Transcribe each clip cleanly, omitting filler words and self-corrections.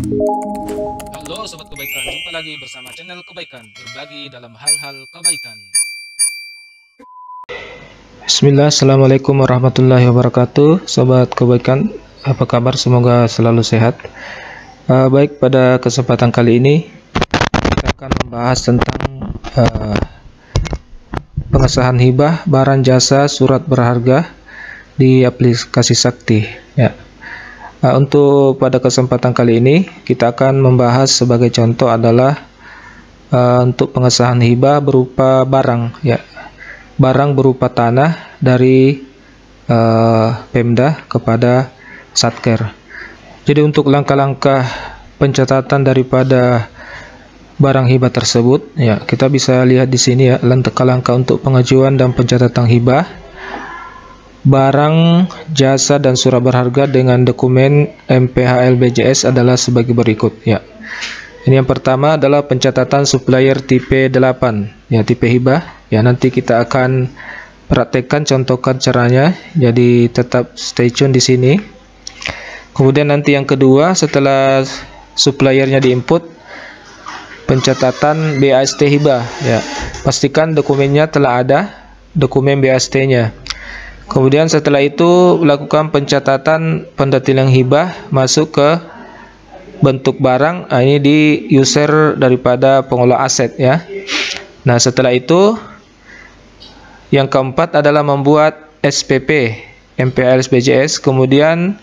Halo Sobat Kebaikan, jumpa lagi bersama channel Kebaikan, berbagi dalam hal-hal kebaikan. Bismillah, Assalamualaikum warahmatullahi wabarakatuh. Sobat Kebaikan, apa kabar? Semoga selalu sehat. Baik, pada kesempatan kali ini kita akan membahas tentang pengesahan hibah, barang jasa, surat berharga di aplikasi Sakti ya. Untuk pada kesempatan kali ini kita akan membahas sebagai contoh adalah untuk pengesahan hibah berupa barang ya, barang berupa tanah dari Pemda kepada Satker. Jadi untuk langkah-langkah pencatatan daripada barang hibah tersebut ya, kita bisa lihat di sini ya, langkah-langkah untuk pengajuan dan pencatatan hibah barang, jasa, dan surat berharga dengan dokumen MPHL BJS adalah sebagai berikut ya. Ini yang pertama adalah pencatatan supplier tipe 8 ya, tipe hibah ya. Nanti kita akan praktekkan, contohkan caranya, jadi tetap stay tune di sini. Kemudian nanti yang kedua, setelah suppliernya diinput, pencatatan BAST hibah ya. Pastikan dokumennya telah ada, dokumen BAST-nya. Kemudian setelah itu lakukan pencatatan pendetilan hibah masuk ke bentuk barang. Ini di user daripada pengolah aset ya. Nah, setelah itu yang keempat adalah membuat SPP MPHL BJS, kemudian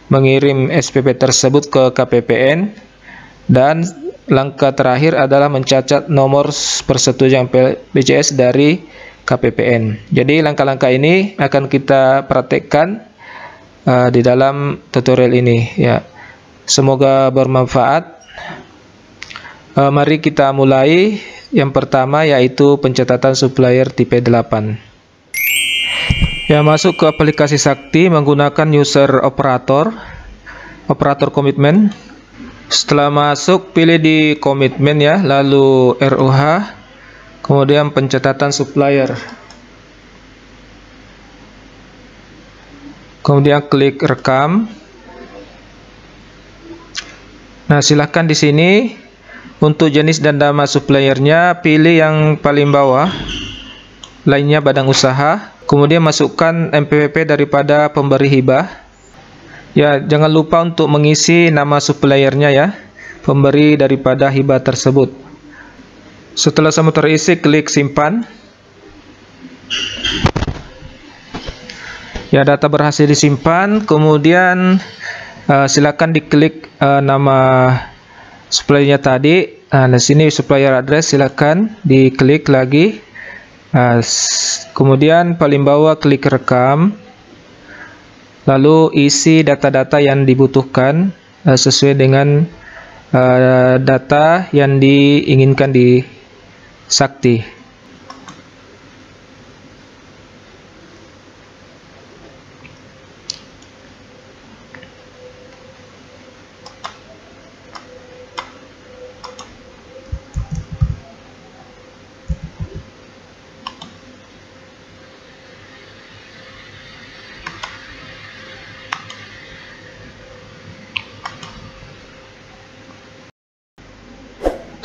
mengirim SPP tersebut ke KPPN, dan langkah terakhir adalah mencatat nomor persetujuan BJS dari KPPN. Jadi langkah-langkah ini akan kita praktekkan di dalam tutorial ini ya. Semoga bermanfaat. Mari kita mulai. Yang pertama yaitu pencatatan supplier tipe 8. Ya, masuk ke aplikasi Sakti menggunakan user operator komitmen. Setelah masuk, pilih di komitmen ya, lalu RUH, kemudian pencatatan supplier. Kemudian klik rekam. Nah, silahkan di sini untuk jenis dan nama suppliernya pilih yang paling bawah, lainnya badan usaha. Kemudian masukkan MPWP daripada pemberi hibah. Ya, jangan lupa untuk mengisi nama suppliernya ya, pemberi daripada hibah tersebut. Setelah semua terisi, klik simpan. Ya, data berhasil disimpan. Kemudian silakan diklik nama suppliernya tadi. Nah, di sini supplier address, silakan diklik lagi. Kemudian paling bawah klik rekam. Lalu isi data-data yang dibutuhkan sesuai dengan data yang diinginkan di Sakti.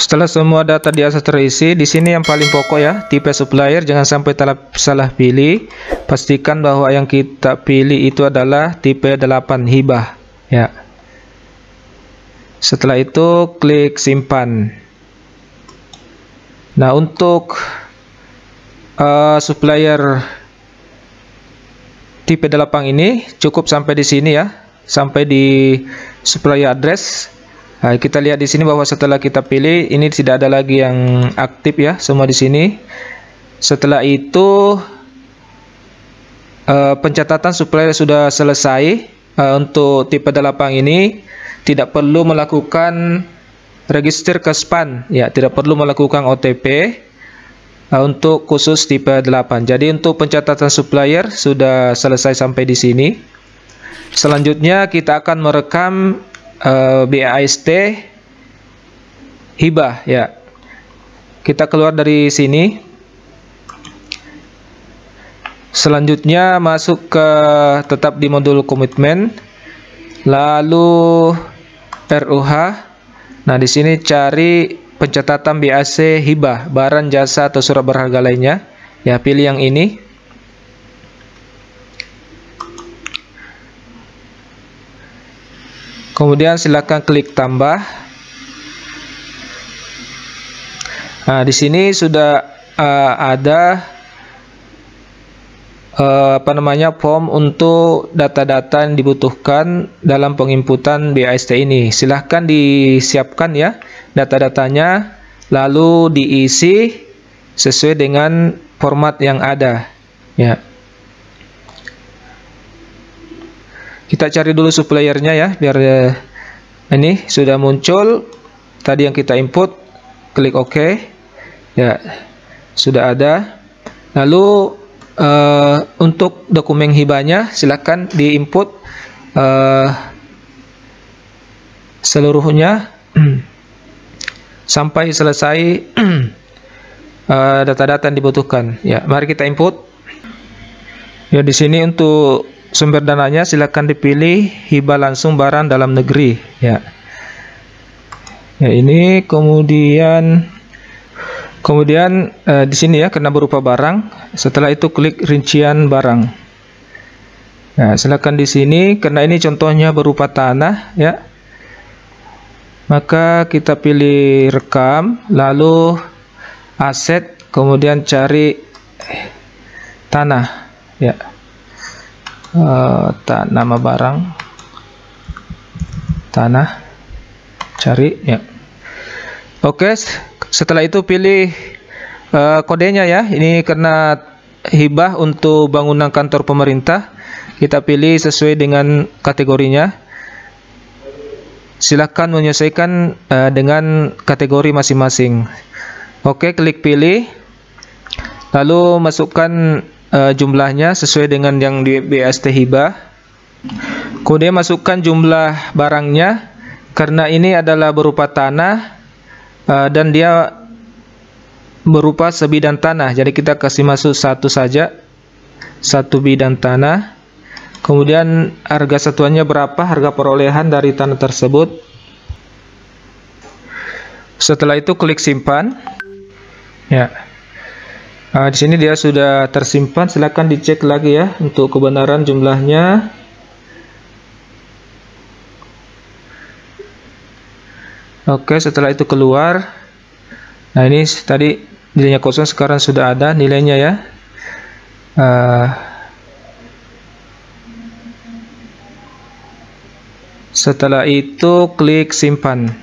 Setelah semua data di atas terisi, di sini yang paling pokok ya, tipe supplier, jangan sampai salah pilih. Pastikan bahwa yang kita pilih itu adalah tipe 8 hibah ya. Setelah itu klik simpan. Nah, untuk supplier tipe 8 ini cukup sampai di sini ya, sampai di supplier address. Nah, kita lihat di sini bahwa setelah kita pilih ini tidak ada lagi yang aktif ya, semua di sini. Setelah itu pencatatan supplier sudah selesai. Untuk tipe 8 ini tidak perlu melakukan register ke SPAN ya, tidak perlu melakukan OTP untuk khusus tipe 8. Jadi untuk pencatatan supplier sudah selesai sampai di sini. Selanjutnya kita akan merekam BAST hibah ya. Kita keluar dari sini. Selanjutnya masuk ke tetap di modul komitmen, lalu RUH, Nah, di sini cari pencatatan BAC hibah, barang, jasa atau surat berharga lainnya. Ya, pilih yang ini. Kemudian silakan klik tambah. Nah, di sini sudah ada form untuk data-data yang dibutuhkan dalam penginputan BAST ini. Silahkan disiapkan ya data-datanya, lalu diisi sesuai dengan format yang ada ya. Kita cari dulu suppliernya ya, biar ini sudah muncul tadi yang kita input. Klik OK ya, sudah ada. Lalu untuk dokumen hibahnya silakan diinput seluruhnya sampai selesai data-data yang dibutuhkan. Ya, mari kita input. Ya, di sini untuk sumber dananya silakan dipilih hibah langsung barang dalam negeri. Ya, ya ini kemudian di sini ya karena berupa barang. Setelah itu klik rincian barang. Nah, silakan di sini karena ini contohnya berupa tanah ya. Maka kita pilih rekam, lalu aset, kemudian cari tanah ya. Nama barang tanah, cari ya. Oke, setelah itu pilih kodenya ya. Ini karena hibah untuk bangunan kantor pemerintah, kita pilih sesuai dengan kategorinya. Silakan menyesuaikan dengan kategori masing-masing. Oke, klik pilih, lalu masukkan jumlahnya sesuai dengan yang di BAST hibah. Kemudian masukkan jumlah barangnya, karena ini adalah berupa tanah dan dia berupa sebidang tanah, jadi kita kasih masuk satu saja, satu bidang tanah. Kemudian harga satuannya berapa, harga perolehan dari tanah tersebut. Setelah itu klik simpan ya. Di sini dia sudah tersimpan. Silakan dicek lagi ya untuk kebenaran jumlahnya. Oke, setelah itu keluar. Nah, ini tadi nilainya kosong, sekarang sudah ada nilainya ya. Setelah itu klik simpan.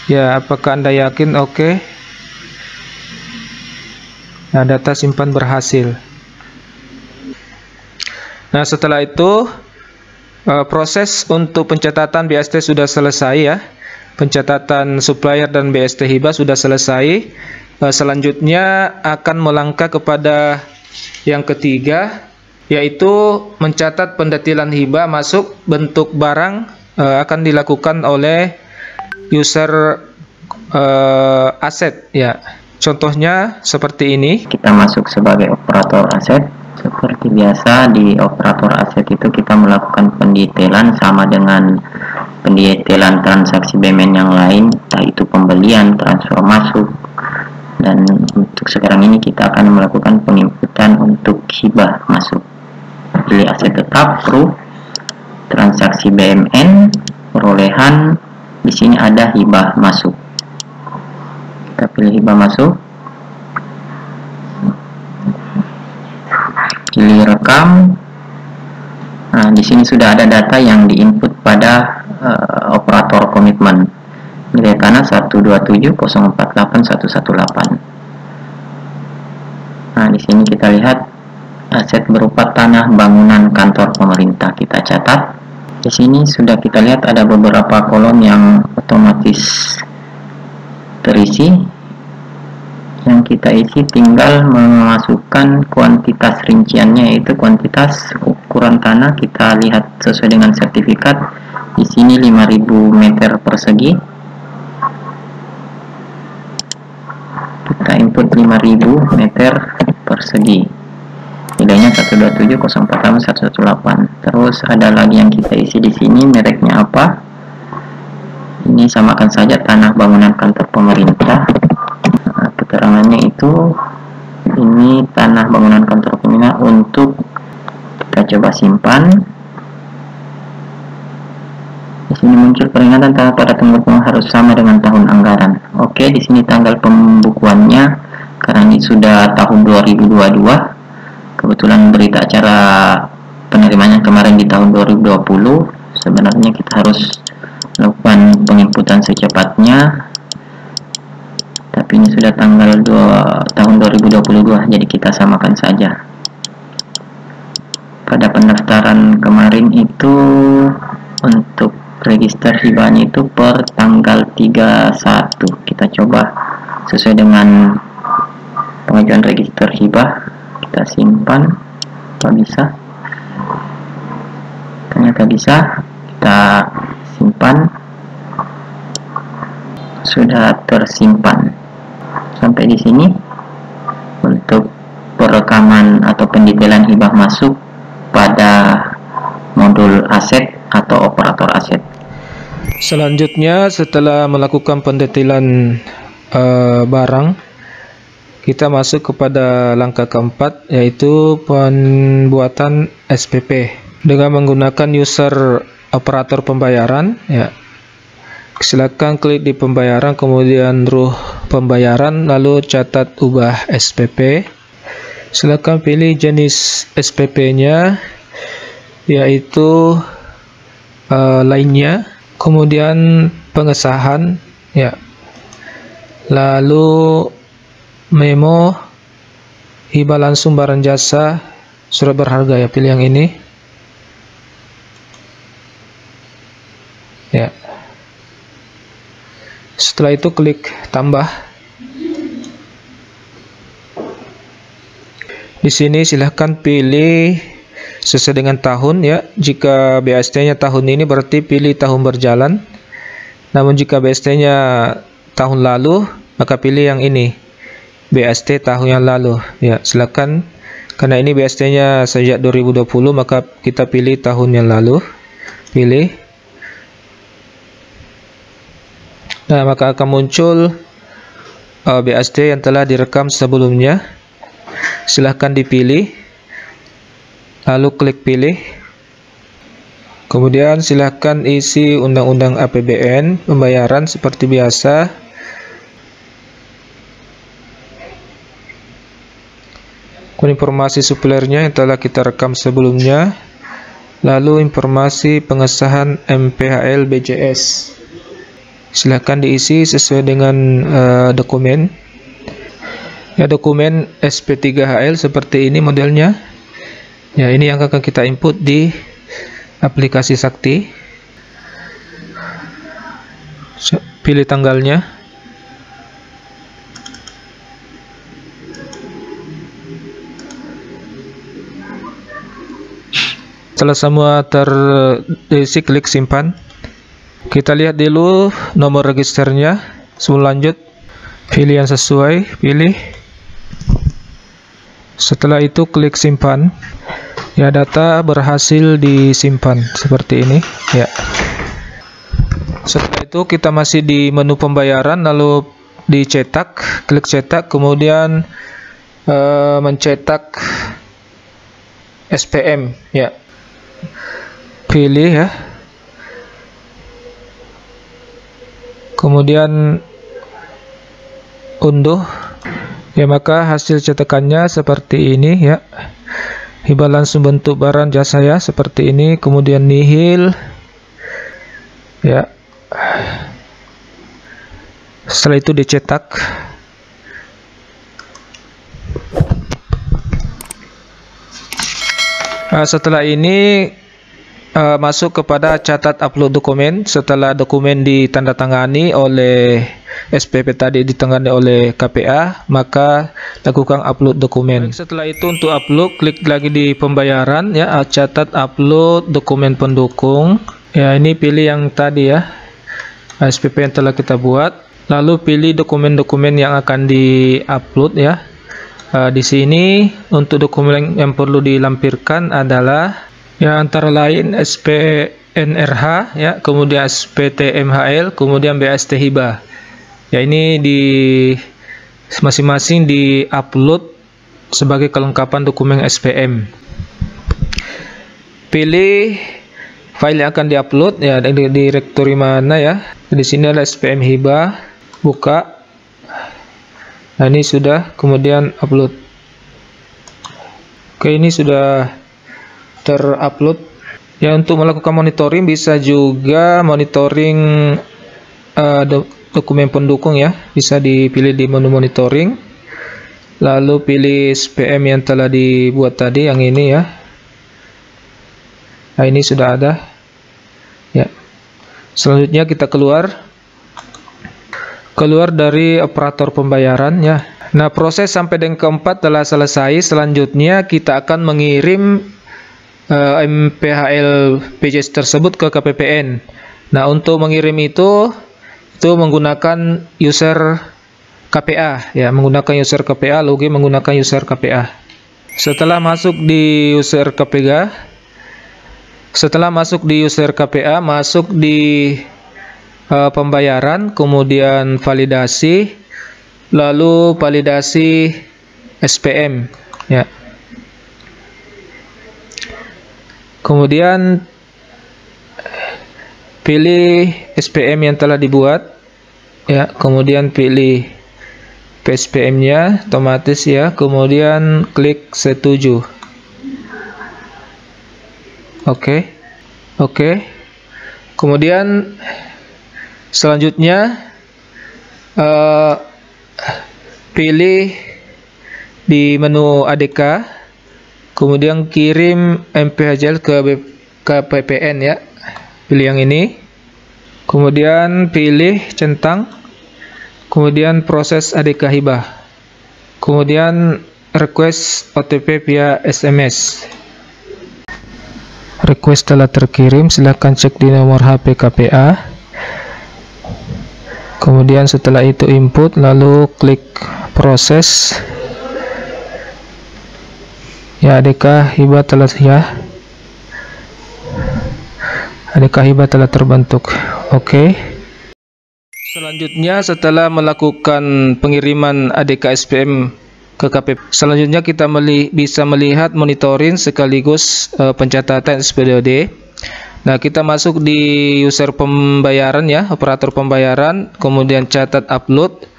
Ya, apakah Anda yakin? Oke. Nah, data simpan berhasil. Nah, setelah itu proses untuk pencatatan BAST sudah selesai ya. Pencatatan supplier dan BAST hibah sudah selesai. Selanjutnya akan melangkah kepada yang ketiga, yaitu mencatat pendetilan hibah masuk bentuk barang. Akan dilakukan oleh user aset ya. Contohnya seperti ini. Kita masuk sebagai operator aset. Seperti biasa di operator aset itu kita melakukan pendetailan sama dengan pendetailan transaksi BUMN yang lain, entah itu pembelian, transfer masuk. Dan untuk sekarang ini kita akan melakukan penginputan untuk hibah masuk. Pilih aset tetap, pro, transaksi BUMN, perolehan. Di sini ada hibah masuk. Kita pilih hibah masuk. Pilih rekam. Nah, di sini sudah ada data yang diinput pada operator komitmen. Nilai tanah 127048118. Nah, di sini kita lihat aset berupa tanah bangunan kantor pemerintah. Kita catat. Di sini sudah kita lihat ada beberapa kolom yang otomatis terisi. Yang kita isi tinggal memasukkan kuantitas rinciannya, yaitu kuantitas ukuran tanah. Kita lihat sesuai dengan sertifikat. Di sini 5000 meter persegi. Kita input 5000 meter persegi. Nilainya 127048118. Terus ada lagi yang kita isi di sini, mereknya apa? Ini samakan saja tanah bangunan kantor pemerintah. Nah, keterangannya itu ini tanah bangunan kantor pemerintah untuk kita coba simpan. Di sini muncul peringatan tanggal pada tanggal harus sama dengan tahun anggaran. Oke, di sini tanggal pembukuannya karena ini sudah tahun 2022. Kebetulan berita acara penerimaan kemarin di tahun 2020. Sebenarnya kita harus lakukan penginputan secepatnya, tapi ini sudah tanggal tahun 2022, jadi kita samakan saja. Pada pendaftaran kemarin itu untuk register hibahnya itu per tanggal 31. Kita coba sesuai dengan pengajuan register hibah, kita simpan. Apa bisa? Ternyata bisa. Kita simpan, sudah tersimpan. Sampai di sini untuk perekaman atau pendetailan hibah masuk pada modul aset atau operator aset. Selanjutnya, setelah melakukan pendetailan barang, kita masuk kepada langkah keempat, yaitu pembuatan SPP dengan menggunakan user operator pembayaran. Ya, silakan klik di pembayaran, kemudian ruh pembayaran, lalu catat ubah SPP. Silakan pilih jenis SPP-nya, yaitu lainnya, kemudian pengesahan, ya, lalu memo, hibah langsung barang jasa, surat berharga, ya, pilih yang ini. Ya. Setelah itu klik tambah. Di sini silahkan pilih sesuai dengan tahun, ya. Jika BST-nya tahun ini berarti pilih tahun berjalan. Namun jika BST-nya tahun lalu, maka pilih yang ini, BST tahun yang lalu. Ya, silakan. Karena ini BST-nya sejak 2020, maka kita pilih tahun yang lalu. Pilih. Nah, maka akan muncul BST yang telah direkam sebelumnya. Silahkan dipilih, lalu klik pilih. Kemudian silahkan isi undang-undang APBN pembayaran seperti biasa. Informasi suppliernya yang telah kita rekam sebelumnya. Lalu informasi pengesahan MPHL BJS. Silahkan diisi sesuai dengan dokumen. Ya, dokumen SP3HL seperti ini modelnya. Ya, ini yang akan kita input di aplikasi Sakti. Pilih tanggalnya. Setelah semua terisi, klik simpan. Kita lihat dulu nomor registernya. Sebelum lanjut, pilih yang sesuai, pilih. Setelah itu klik simpan. Ya, data berhasil disimpan seperti ini, ya. Setelah itu kita masih di menu pembayaran, lalu dicetak, klik cetak, kemudian mencetak SPM, ya. Pilih, ya. Kemudian unduh, ya, maka hasil cetakannya seperti ini, ya. Hibah langsung bentuk barang jasa, ya, seperti ini. Kemudian nihil, ya. Setelah itu dicetak. Setelah ini masuk kepada catat upload dokumen. Setelah dokumen ditandatangani oleh SPP tadi, ditangani oleh KPA, maka lakukan upload dokumen. Setelah itu untuk upload, klik lagi di pembayaran, ya, catat upload dokumen pendukung. Ya, ini pilih yang tadi, ya, SPP yang telah kita buat. Lalu pilih dokumen-dokumen yang akan di-upload, ya. Di sini untuk dokumen yang perlu dilampirkan adalah, ya, antara lain NRH ya, kemudian SPT MHL, kemudian BAST hibah. Ya, ini di masing-masing di-upload sebagai kelengkapan dokumen SPM. Pilih file yang akan diupload ya, di direktori mana ya. Di sini ada SPM hibah, buka. Nah, ini sudah, kemudian upload. Oke, ini sudah terupload. Ya, untuk melakukan monitoring bisa juga monitoring dokumen pendukung ya, bisa dipilih di menu monitoring, lalu pilih SPM yang telah dibuat tadi, yang ini ya. Nah, ini sudah ada ya. Selanjutnya kita keluar dari operator pembayaran ya. Nah, proses sampai dengan keempat telah selesai. Selanjutnya kita akan mengirim MPHL BJS tersebut ke KPPN. Nah, untuk mengirim itu menggunakan user KPA ya, menggunakan user KPA, login menggunakan user KPA. Setelah masuk di user KPA, masuk di pembayaran, kemudian validasi, lalu validasi SPM ya. Kemudian pilih SPM yang telah dibuat ya, kemudian pilih PSPM-nya otomatis ya, kemudian klik setuju. Oke. Kemudian selanjutnya pilih di menu ADK, kemudian kirim MPHL ke PPN ya, pilih yang ini, kemudian pilih centang, kemudian proses ADK hibah, kemudian request OTP via SMS. Request telah terkirim, silahkan cek di nomor HP KPA. Kemudian setelah itu input, lalu klik proses. Ya, ADK hibah telah terbentuk. Oke. Selanjutnya setelah melakukan pengiriman ADK SPM ke KPP, selanjutnya kita bisa melihat monitoring sekaligus pencatatan SPDOD. Nah, kita masuk di user pembayaran ya, operator pembayaran, kemudian catat upload.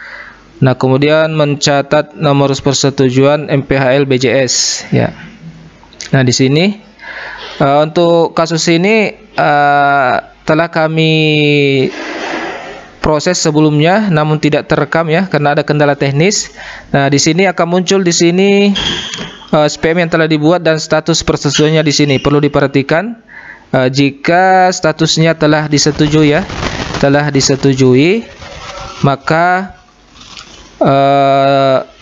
Nah, kemudian mencatat nomor persetujuan MPHL BJS ya. Nah, di sini untuk kasus ini telah kami proses sebelumnya, namun tidak terekam ya karena ada kendala teknis. Nah, di sini akan muncul di sini SPM yang telah dibuat dan status persetujuannya di sini. Perlu diperhatikan jika statusnya telah disetujui ya, maka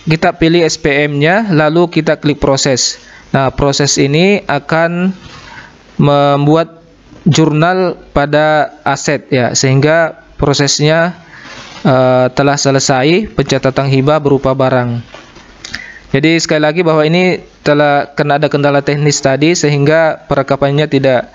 kita pilih SPM-nya, lalu kita klik proses. Nah, proses ini akan membuat jurnal pada aset ya, sehingga prosesnya telah selesai pencatatan hibah berupa barang. Jadi sekali lagi bahwa ini telah kena ada kendala teknis tadi, sehingga perekapannya tidak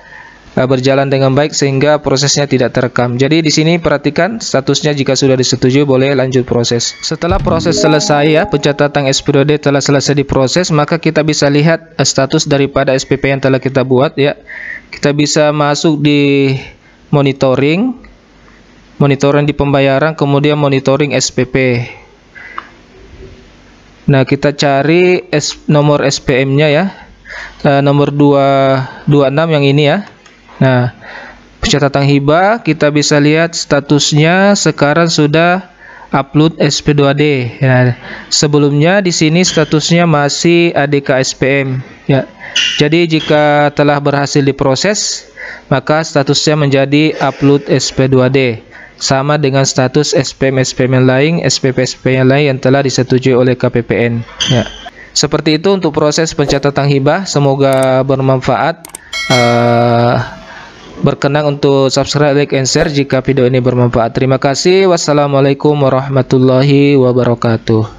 berjalan dengan baik, sehingga prosesnya tidak terekam. Jadi di sini perhatikan statusnya, jika sudah disetujui boleh lanjut proses. Setelah proses selesai ya, pencatatan SPDOD telah selesai diproses, maka kita bisa lihat status daripada SPP yang telah kita buat ya. Kita bisa masuk di monitoring di pembayaran, kemudian monitoring SPP. Nah, kita cari nomor SPM-nya ya, nomor 226 yang ini ya. Nah, pencatatan hibah kita bisa lihat statusnya sekarang sudah upload SP2D. Nah, sebelumnya di sini statusnya masih ADK SPM ya. Jadi jika telah berhasil diproses, maka statusnya menjadi upload SP2D, sama dengan status SPM yang lain, SPP yang lain yang telah disetujui oleh KPPN ya. Seperti itu untuk proses pencatatan hibah. Semoga bermanfaat. Berkenan untuk subscribe, like, and share jika video ini bermanfaat. Terima kasih. Wassalamualaikum warahmatullahi wabarakatuh.